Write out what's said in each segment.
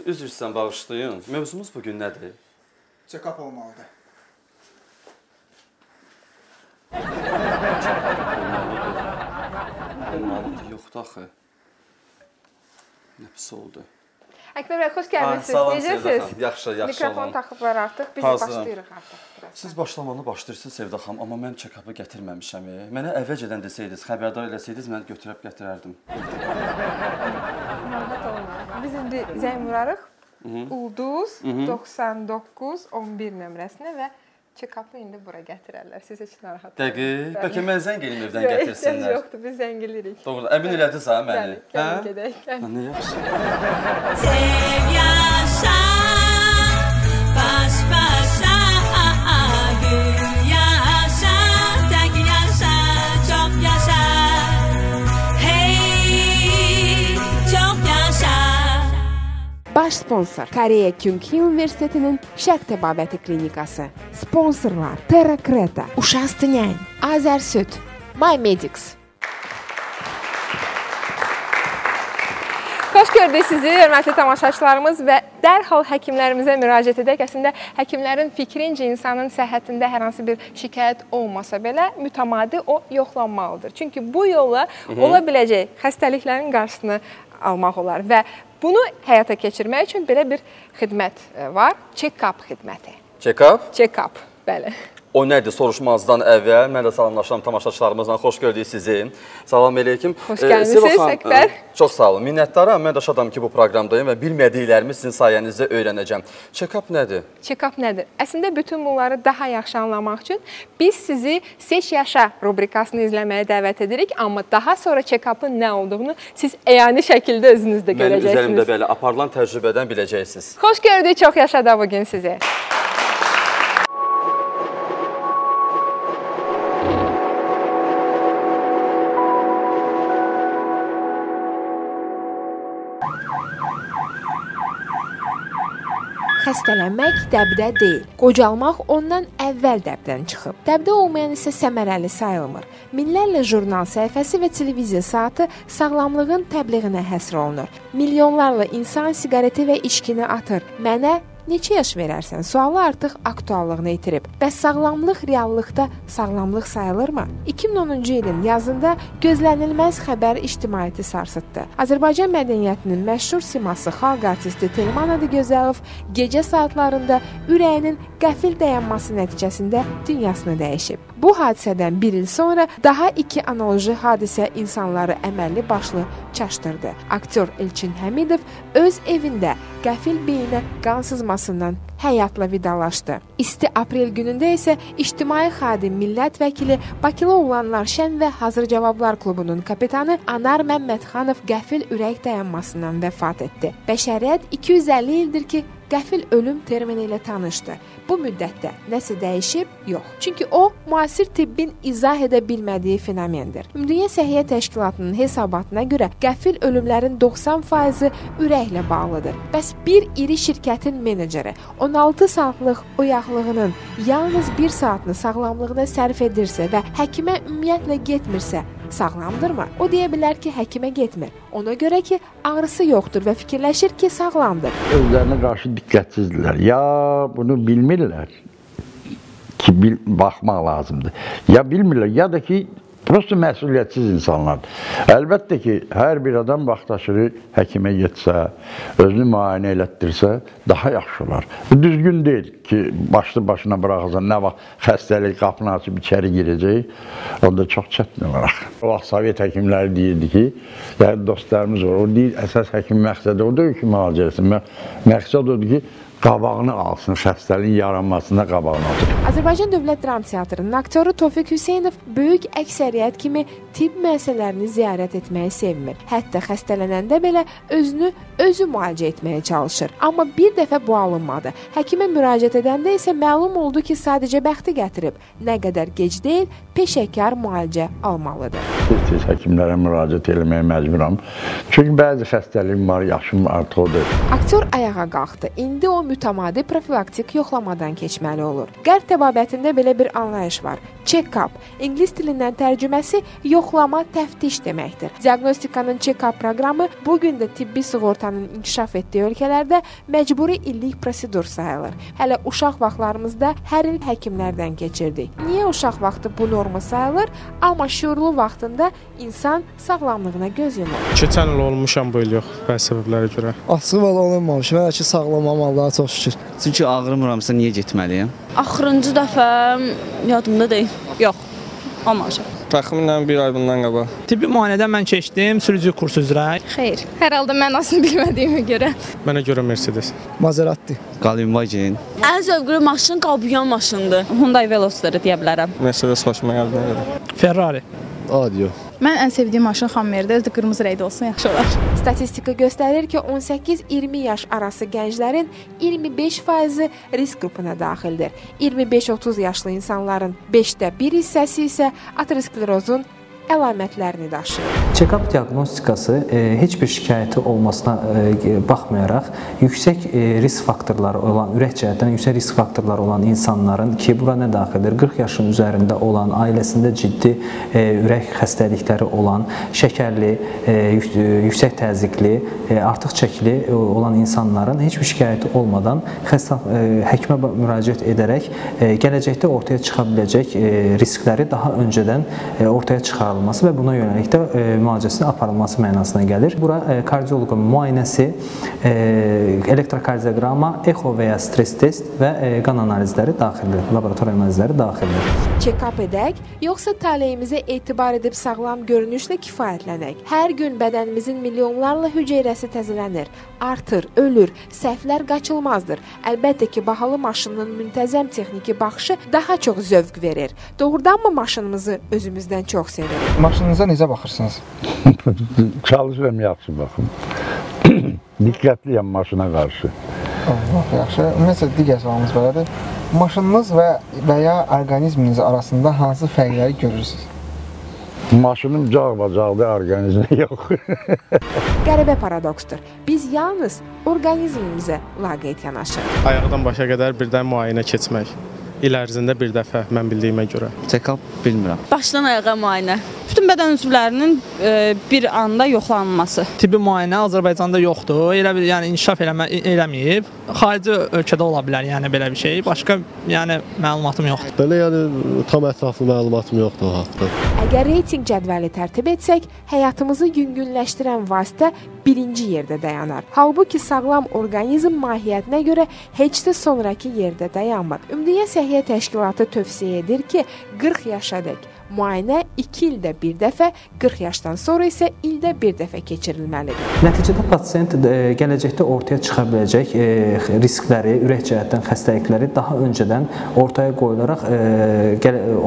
Üzr istəyirəm, bağışlayın. Mövzumuz bugün nədir? Check-up olmalıdır. Olmalıdır, yoxdur axı. Nə pis oldu. Əkbər bəy, xoş gəlmişsiniz. Salam Necəsiniz? Sevda xanım, yaxşı olun. Mikrofon taxıblar artıq, biz başlayırıq artıq. Siz başlamalı başlayırsınız Sevda xanım, amma mən check-up'ı gətirməmişəm. Mənə əvvəlcədən desəydiniz, xəbərdar eləsəydiniz, mən götürüb gətirərdim. Narahat olmayın. Biz indi zəng vurarıq. Ulduz 9911 nömrəsinə və check-up'ı indi bura gətirərlər. Siz heç narahat olmayın. Dəqiq. Bəlkə mən zəng eləyim evdən gətirsinlər. Yoxdur, biz zəng eləyirik. Doğru. Əmin elədiniz ha məni? Gəlin, gedək. Nə yaxşı. Sev yaşa, baş başa, gül yaşa, tək yaşa, çox yaşa. Hey, çox yaşa. Baş sponsor Koreya Kyunghi Universitetinin Şərq Təbabəti Klinikası. Sponsorlar Terra Creta, Uşastı Nyan, Azər Süd, My Medics. Xoş gördük sizi, hörmətli tamaşaçılarımız və dərhal həkimlərimizə müraciət edək. Əslində, həkimlərin fikrincə insanın səhhətində hər hansı bir şikayət olmasa belə, mütəmadi o yoxlanmalıdır. Çünki bu yolla ola biləcək xəstəliklərin qarşısını almaq olar və bunu həyata keçirmək üçün belə bir xidmət var, check-up xidməti. Check-up? Check-up, bəli. O nədir soruşmazdan əvvəl? Mən də salamlaşıram tamaşaçılarımızla. Xoş gördük sizi. Salam əleykum. Xoş gəlmisiniz, Əkbər. Çox sağ olun. Minnətdaram. Mən də şadam ki, bu proqramdayım və bilmədiklərimi sizin sayənizdə öyrənəcəm. Check-up nədir? Check-up nədir? Əslində, bütün bunları daha yaxşı anlamaq üçün biz sizi Seç Yaşa rubrikasını izləməyə dəvət edirik. Amma daha sonra check-up'ın nə olduğunu siz əyani şəkildə özünüzdə görəcəksiniz. Mənim üzərimdə belə aparılan təcrübədən biləcəksiniz. Xoş gördük, çox yaşa da bugün sizi. Xəstələnmək dəbdə deyil, qocalmaq ondan əvvəl dəbdən çıxıb. Dəbdə olmayan isə səmərəli sayılmır. Minlərlə jurnal səhifəsi və televiziya saatı sağlamlığın təbliğinə həsr olunur. Milyonlarla insan siqareti və içkini atır. Mənə neçə yaş verərsən sualı artıq aktuallığını itirib. Bəs sağlamlıq reallıqda sağlamlıq sayılırmı? 2010-cu ilin yazında gözlənilməz xəbər ictimaiyyəti sarsıtdı. Azərbaycan mədəniyyətinin məşhur siması xalq artisti Telman Adıgözəlov gecə saatlarında ürəyinin qəfil dayanması nəticəsində dünyasını dəyişib. Bu hadisədən bir il sonra daha iki analoji hadisə insanları əməlli başlı çaşdırdı. Aktyor Elçin Həmidov öz evində qəfil beyinə qan sızmasından həyatla vidalaşdı. İsti aprel günündə isə ictimai xadim, millət vəkili, Bakılı Oğlanlar Şən və Hazır Cavablar klubunun kapitanı Anar Məmmədxanov qəfil ürək dayanmasından vəfat etdi. Bəşəriyyət 250 ildir ki, qəfil ölüm termini ilə tanışdı. Bu müddətdə nəsə dəyişib? Yox. Çünki o, müasir tibbin izah edə bilmədiyi fenomendir. Ümumdünya Səhiyyə Təşkilatının hesabatına görə qəfil ölümlərin 90%-i ürəklə bağlıdır. Bəs bir iri şirkətin meneceri 16 saatlıq oyaqlığının yalnız 1 saatını sağlamlığına sərf edirsə və həkimə ümumiyyətlə getmirsə, sağlamdırmı? O deyə bilər ki, həkimə getmir. Ona görə ki, ağrısı yoxdur və fikirləşir ki, sağlamdır. Özlərinə qarşı diqqətsizdirlər. Ya bunu bilmirlər ki, baxmaq lazımdır. Ya bilmirlər, ya da ki, prosto məsuliyyətsiz insanlardır. Əlbəttə ki, hər bir adam vaxtaşırı həkimə getsə, özünü müayinə elətdirsə, daha yaxşı olar. Düzgün deyil ki, başlı başına bıraxırsan, nə vaxt xəstəlik qapını açıb içəri girəcək, onda çox çətin olaraq. O vaxt Sovet həkimləri deyirdi ki, yəni dostlarımız var, o deyir, əsas həkim məqsədi odur ki, müalicə etsin. Məqsəd odur ki, qabağını alsın, xəstəliyin yaranmasına qabağını alsın. Azərbaycan Dövlət Dram Teatrının aktyoru Tofiq Hüseynov böyük əksəriyyət kimi tibb müəssisələrini ziyarət etməyi sevmir. Hətta xəstələnəndə belə özünü özü müalicə etməyə çalışır. Amma bir dəfə bu alınmadı. Həkimə müraciət edəndə isə məlum oldu ki, sadəcə bəxti gətirib. Nə qədər gec deyil, peşəkar müalicə almalıdır. Tez həkimlərə müraciət eləməyə məcburam. Çünki bəzi xəstəliyim var, yaşım artıq odur. Aktyor ayağa qalxdı. İndi o mütəmadi profilaktik yoxlamadan keçməli olur. Qərb təbabətində belə bir anlayış var. Check-up, ingilis dilindən tərcüməsi yoxlama, təftiş deməkdir. Diaqnostikanın check-up proqramı bu gün də tibbi sığortanın inkişaf etdiyi ölkələrdə məcburi illik prosedur sayılır. Hələ uşaq vaxtlarımızda hər il həkimlərdən keçirdik. Niyə uşaq vaxtı bu norma sayılır? Amma şuurlu vaxtında insan sağlamlığına göz yumur. Keçən il olmuşam bu il yox, bəzi səbəblərə görə. Açıq valla olunmamışım, hələ ki sağlamam Allaha çox şükür. Çünki ağrımıramsa niyə getməliyəm? Axırıncı dəfə yadımda deyil. Yox, olmamışam. Təxminən bir ay bundan qabaq. Tibbi müayinədən mən keçdim, sürücü kursu üzrə. Xeyr, hər halda mənasını bilmədiyimə görə. Mənə görə Mercedes. Maserati. Qalinvagen. Ən zövqlü maşın qalbuyan maşındır. Hyundai Veloster deyə bilərəm. Mercedes xoşuma gəldi. Ferrari. Audio. Mən ən sevdiyim maşın Hammerdir, özü də qırmızı rəngdə olsun, yaxşı olar. Statistika göstərir ki, 18-20 yaş arası gənclərin 25% risk qrupuna daxildir. 25-30 yaşlı insanların 5də 1 hissəsi isə aterosklerozun əlamətlərini daşıyır. Check-up diaqnostikası heç bir şikayəti olmasına baxmayaraq yüksək risk faktorları olan, ürək cəhətdən yüksək risk faktorları olan insanların ki, bura nə daxildir? 40 yaşın üzərində olan, ailəsində ciddi ürək xəstəlikləri olan, şəkərli, yüksək təzyiqli, artıq çəkili olan insanların heç bir şikayəti olmadan həkimə müraciət edərək gələcəkdə ortaya çıxa biləcək riskləri daha öncədən ortaya çıxarılır və buna yönəlik də müalicəsinin aparılması mənasına gəlir. Bura kardioloqun müayinəsi, elektrokardioqrama, echo və ya stres test və qan analizləri daxildir, laborator analizləri daxildir. Check-up edək, yoxsa taleyimizə etibar edib sağlam görünüşlə kifayətlənək? Hər gün bədənimizin milyonlarla hüceyrəsi təzələnir, artır, ölür, səhvlər qaçılmazdır. Əlbəttə ki, bahalı maşının müntəzəm texniki baxışı daha çox zövq verir. Doğrudanmı maşınımızı özümüzdən çox sevirik? Maşınınıza necə baxırsınız? Çalışıram, yaxşı baxım. Diqqətliyəm maşına qarşı. Allah, yaxşı. Ümumiyyətlə, digər sualımız belədir. Maşınınız və ya orqanizminiz arasında hansı fərqləri görürsünüz? Maşınım cağ-bacaqdır, orqanizmi yox. Qəribə paradoksdur. Biz yalnız orqanizmimizə laqeyd yanaşırıq. Ayaqdan başa qədər birdən müayinə keçmək. İl ərzində bir dəfə, mən bildiyimə görə. Check-up bilmirəm. Başdan ayağa müayinə. Bütün bədən üzvlərinin bir anda yoxlanılması. Tibbi müayinə Azərbaycanda yoxdur. Elə bir, yəni inkişaf eləməyib. Xarici ölkədə ola bilər, yəni belə bir şey. Başqa, yəni məlumatım yoxdur. Belə yəni tam ətraflı məlumatım yoxdur o haqqda. Əgər reytinq cədvəli tərtib etsək, həyatımızı yüngülləşdirən vasitə birinci yerdə dayanar. Halbuki sağlam orqanizm mahiyyətinə görə heç də sonrakı yerdə dayanmır. Ümumdünya Səhiyyə Təşkilatı tövsiyə edir ki, 40 yaşadək müayinə 2 ildə bir dəfə, 40 yaşdan sonra isə ildə bir dəfə keçirilməlidir. Nəticədə pasiyent gələcəkdə ortaya çıxa biləcək riskləri, ürək cəhətdən xəstəlikləri daha öncədən ortaya qoyularaq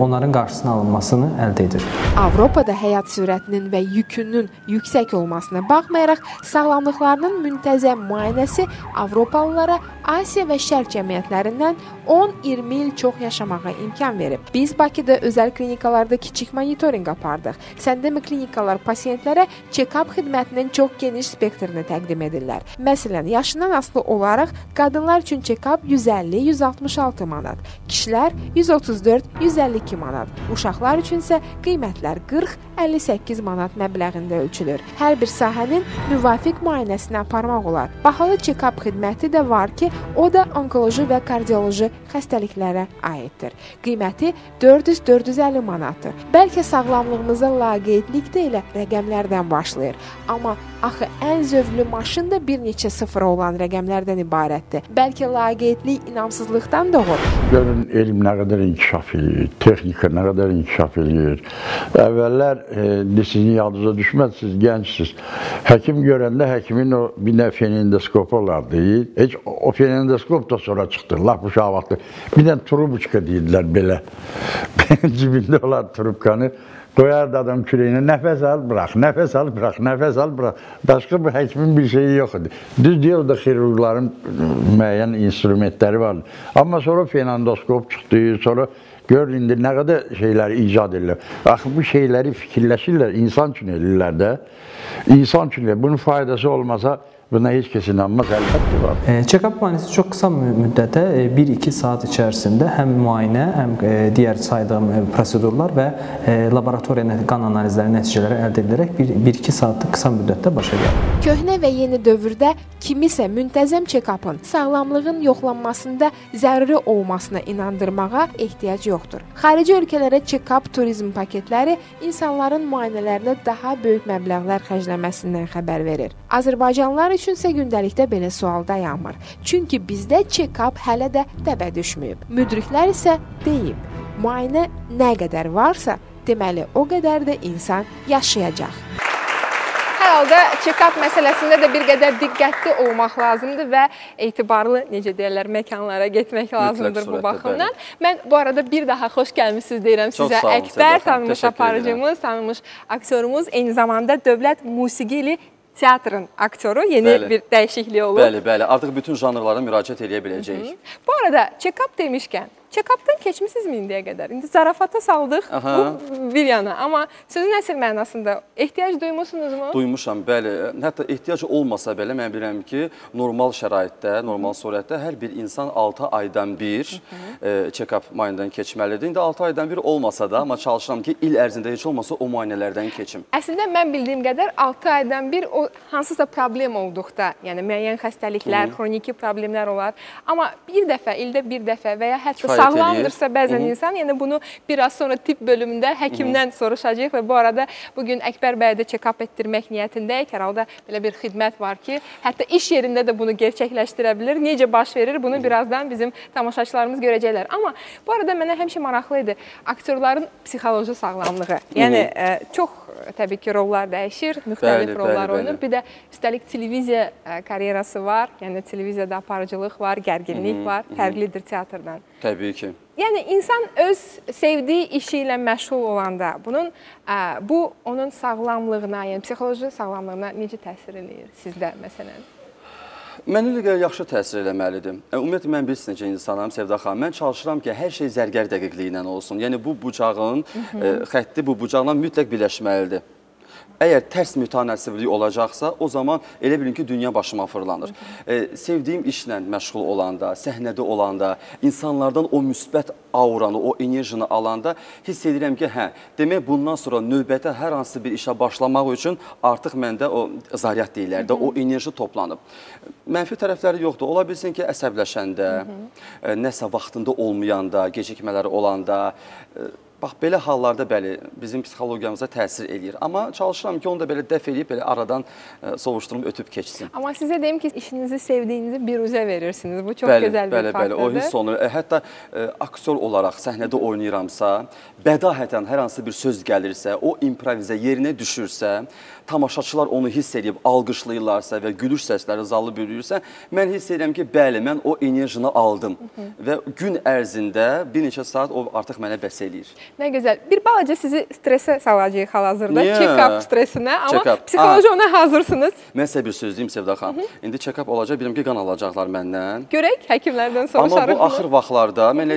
onların qarşısının alınmasını əldə edir. Avropada həyat sürətinin və yükünün yüksək olmasına baxmayaraq, sağlamlıqlarının müntəzəm müayinəsi Avropalılara Asiya və Şərq cəmiyyətlərindən 10-20 il çox yaşamağa imkan verib. Biz Bakıda özəl klinikalarda kiçik monitorinq apardıq. Səndəmi klinikalar pasiyentlərə check-up xidmətinin çox geniş spektrini təqdim edirlər. Məsələn, yaşından asılı olaraq qadınlar üçün check-up 150-166 manat, kişilər 134-152 manat, uşaqlar üçün isə qiymətlər 40-58 manat məbləğində ölçülür. Hər bir sahənin müvafiq müayinəsini aparmaq olar. Bahalı check-up xidməti də var ki, o da onkoloji və kardioloji xəstəliklərə aiddir. Qiyməti 400-450 manatdır. Bəlkə sağlamlığımıza laqeydlik də elə rəqəmlərdən başlayır. Amma axı ən zövqlü maşın da bir neçə sıfıra olan rəqəmlərdən ibarətdir. Bəlkə laqeydlik inamsızlıqdan doğur. Görün, elm nə qədər inkişaf edir, texnika nə qədər inkişaf edir. Əvvəllər, sizin yadınıza düşmədsiniz, gəncsiniz. Həkim görəndə həkimin o bir nə fenendoskop olardı. Heç o fenendoskop da sonra çıxdı, laf uşaq vaxtı. Bir də trubuşka deyirlər belə. Cibində olan trubkanı qoyardı adam kürəyinə, nəfəs al, bırax, nəfəs al, bırax, nəfəs al, bırax. Başqa bir həkimin bir şeyi yox idi. Düz deyir, o da xirurqların müəyyən instrumentləri vardı. Amma sonra fenendoskop çıxdı, sonra gör, indi nə qədər şeyləri icad edirlər. Axı, bu şeyləri fikirləşirlər, insan üçün edirlər də. İnsan üçün edirlər. Bunun faydası olmasa, Buna heç kəs inanmaz, əlbəttə var. Check-up müayinəsi çox qısa müddətdə 1-2 saat içərisində həm müayinə, həm digər saydığım prosedurlar və laboratoriya qan analizləri nəticələri əldə edilərək 1-2 saatlıq qısa müddətdə başa gəlir. Köhnə və yeni dövrdə kimisə müntəzəm check-upın sağlamlığın yoxlanmasında zəruri olmasına inandırmağa ehtiyac yoxdur. Xarici ölkələrə check-up turizm paketləri insanların müayinələrinə daha böyük məbləğlər xərcləməsindən xəbər verir. Azərbaycanlılar üçünsə gündəlikdə belə sual dayanmır. Çünki bizdə check-up hələ də dəbə düşməyib. Müdriklər isə deyib, müayinə nə qədər varsa, deməli o qədər də insan yaşayacaq. Hər halda check-up məsələsində də bir qədər diqqətli olmaq lazımdır və etibarlı, necə deyirlər, məkanlara getmək lazımdır bu baxımdan. Mən bu arada bir daha xoş gəlmişsiniz deyirəm sizə. Əkbər, tanınmış aparıcımız, tanınmış aktyorumuz, eyni zamanda Dövlət Musiqili Teatrın aktyoru, yeni bir dəyişiklik olub. Bəli, artıq bütün janrlara müraciət edə biləcəyik. Bu arada check-up demişkən, check-updan keçmisinizmi indiyə qədər? İndi zarafata saldıq, bu bir yana. Amma sözün əsl mənasında ehtiyac duymusunuzmu? Duymuşam, bəli. Hətta ehtiyac olmasa belə, mən bilirəm ki, normal şəraitdə, normal surətdə hər bir insan 6 aydan bir check-up müayinədən keçməlidir. İndi 6 aydan bir olmasa da, amma çalışıram ki, il ərzində heç olmasa o müayinələrdən keçim. Əslində, mən bildiyim qədər 6 aydan bir o hansısa problem olduqda, yəni müəyyən xəstəliklər, xroniki problemlər olar. Amma bir dəfə, ildə bir dəfə və ya hətta sağlamdırsa bəzən insan, yəni bunu biraz sonra tibb bölümündə həkimdən soruşacaq və bu arada bugün Əkbər bəyə də check-up etdirmək niyyətindəyik. Hər halda belə bir xidmət var ki, hətta iş yerində də bunu gerçəkləşdirə bilir. Necə baş verir, bunu birazdan bizim tamaşaçılarımız görəcəklər. Amma bu arada mənə həmişə maraqlı idi aktyorların psixoloji sağlamlığı. Yəni, çox təbii ki, rollar dəyişir, müxtəlif rollar oynayır. Bir də üstəlik televiziya karyerası var, yəni televiziyada aparıcılıq var, gərginlik var, fərqlidir teatrdan. Təbii ki. Yəni, insan öz sevdiyi işi ilə məşğul olanda, bu onun sağlamlığına, yəni psixoloji sağlamlığına necə təsir edir sizdə, məsələn? Mənə elə gəlir, yaxşı təsir eləməlidir. Ümumiyyətlə, mən bilirsiniz necə insanam, Sevda xanım. Mən çalışıram ki, hər şey zərgər dəqiqliyi ilə olsun. Yəni, bu bucağın xətti bu bucaqla mütləq birləşməlidir. Əgər tərs mütənasiblik olacaqsa, o zaman elə bilin ki, dünya başıma fırlanır. Sevdiyim işlə məşğul olanda, səhnədə olanda, insanlardan o müsbət auranı, o enerjini alanda hiss edirəm ki, demək bundan sonra növbətə hər hansı bir işə başlamaq üçün artıq məndə o zaryat deyilər də, o enerji toplanıb. Mənfi tərəfləri yoxdur. Ola bilsin ki, əsəbləşəndə, nəsə vaxtında olmayanda, gecikmələri olanda, bax, belə hallarda bəli, bizim psixologiyamıza təsir edir. Amma çalışıram ki, onu da belə dəf edib, belə aradan sovuşdurub ötüb keçsin. Amma sizə deyim ki, işinizi sevdiyinizi biruzə verirsiniz. Bu çox gözəl bir faktordur. Bəli, o hiss olunur. Hətta aktyor olaraq səhnədə oynayıramsa, bədahətən hər hansı bir söz gəlirsə, o improvizə yerinə düşürsə, tamaşaçılar onu hiss edib, alqışlayırlarsa və gülüş səsləri zalı bürüyürsə, mən hiss edirəm ki, bəli, mən o enerjini aldım və gün ərzində bir neçə saat o artıq mənə bəs eləyir. Nə gözəl. Bir balaca sizi stresə salacaq hal-hazırda, check-up stresinə, amma psixoloji ona hazırsınız. Mən sizə bir söz deyim, Sevda xanım. İndi check-up olacaq, biləm ki, qan alacaqlar məndən. Görək, həkimlərdən soruşarıq. Amma bu axır vaxtlarda mən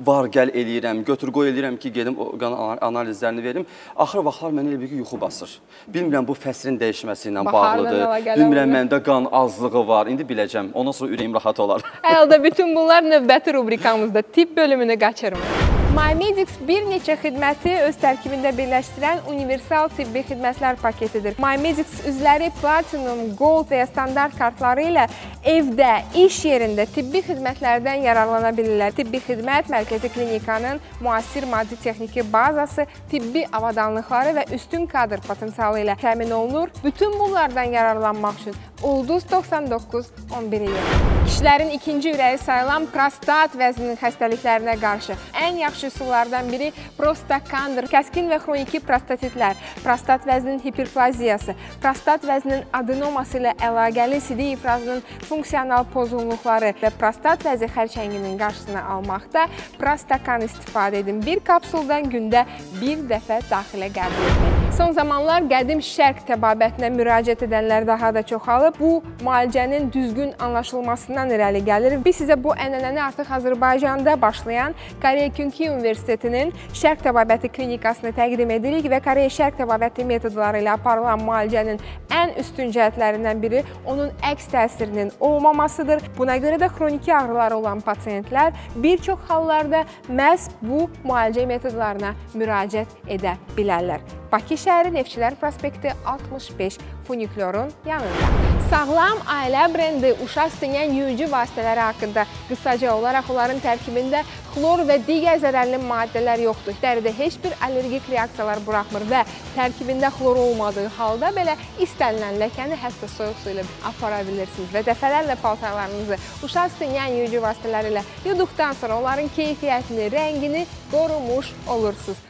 var gəl eləyirəm, götür-qoy eləyirəm ki, gedim qan analizlərini verim. Axır vaxtlar mənə elə bir ki, yuxu basır. Bilmirəm, bu fəsrin dəyişməsi ilə bağlıdır. Bilmirəm, məndə qan azlığı var. İndi biləcəm, ondan sonra ürəyim rahat olar. Hər halda bütün bunlar növbəti rubrikamızda tibb bölümünü qaçırmayın. MyMedics bir neçə xidməti öz tərkibində birləşdirən universal tibbi xidmətlər paketidir. MyMedics üzvləri Platinum, Gold və standart kartları ilə evdə, iş yerində tibbi xidmətlərdən yararlana bilirlər. Tibbi xidmət mərkəzi klinikanın müasir maddi-texniki bazası, tibbi avadanlıqları və üstün kadr potensialı ilə təmin olunur. Bütün bunlardan yararlanmaq üçün Ulduz 99-11-i yerin. Kişilərin ikinci ürəyi sayılan prostat vəzninin xəstəliklərinə qarşı ən yaxşı üsullardan biri Prostakandır. Kəskin və xroniki prostatitlər, prostat vəzninin hiperplaziyası, prostat vəzninin adenoması ilə əlaqəli sidik ifrazının funksional pozğunluqları və prostat vəzi xərçənginin qarşısını almaqda Prostakan istifadə edin. Bir kapsuldan gündə bir dəfə daxilə qəbul etmək. Son zamanlar qədim şərq təbabətinə müraciət edənlər daha da çoxalıb. Bu, müalicənin düzgün anlaşılmasından irəli gəlir. Biz sizə bu ənənəni artıq Azərbaycanda başlayan Koreya Kyunki Universitetinin şərq təbabəti klinikasını təqdim edirik və Koreya şərq təbabəti metodları ilə aparılan müalicənin ən üstün cəhətlərindən biri onun əks təsirinin olmamasıdır. Buna görə də xroniki ağrıları olan pasiyentlər bir çox hallarda məhz bu müalicə metodlarına müraciət edə bilərlər. Bakı şəhəri Neftçilər prospekti 65 Funiklorun yanında. Sağlam ailə brendi uşaq istəyən yuyucu vasitələri haqqında qısaca olaraq onların tərkibində xlor və digər zərərli maddələr yoxdur. Dəridə heç bir allergik reaksiyalar buraxmır və tərkibində xlor olmadığı halda belə istənilən ləkəni hətta soyuq su ilə apara bilirsiniz və dəfələrlə paltarlarınızı uşaq istəyən yuyucu vasitələri ilə yuduqdan sonra onların keyfiyyətini, rəngini qorumuş olursunuz.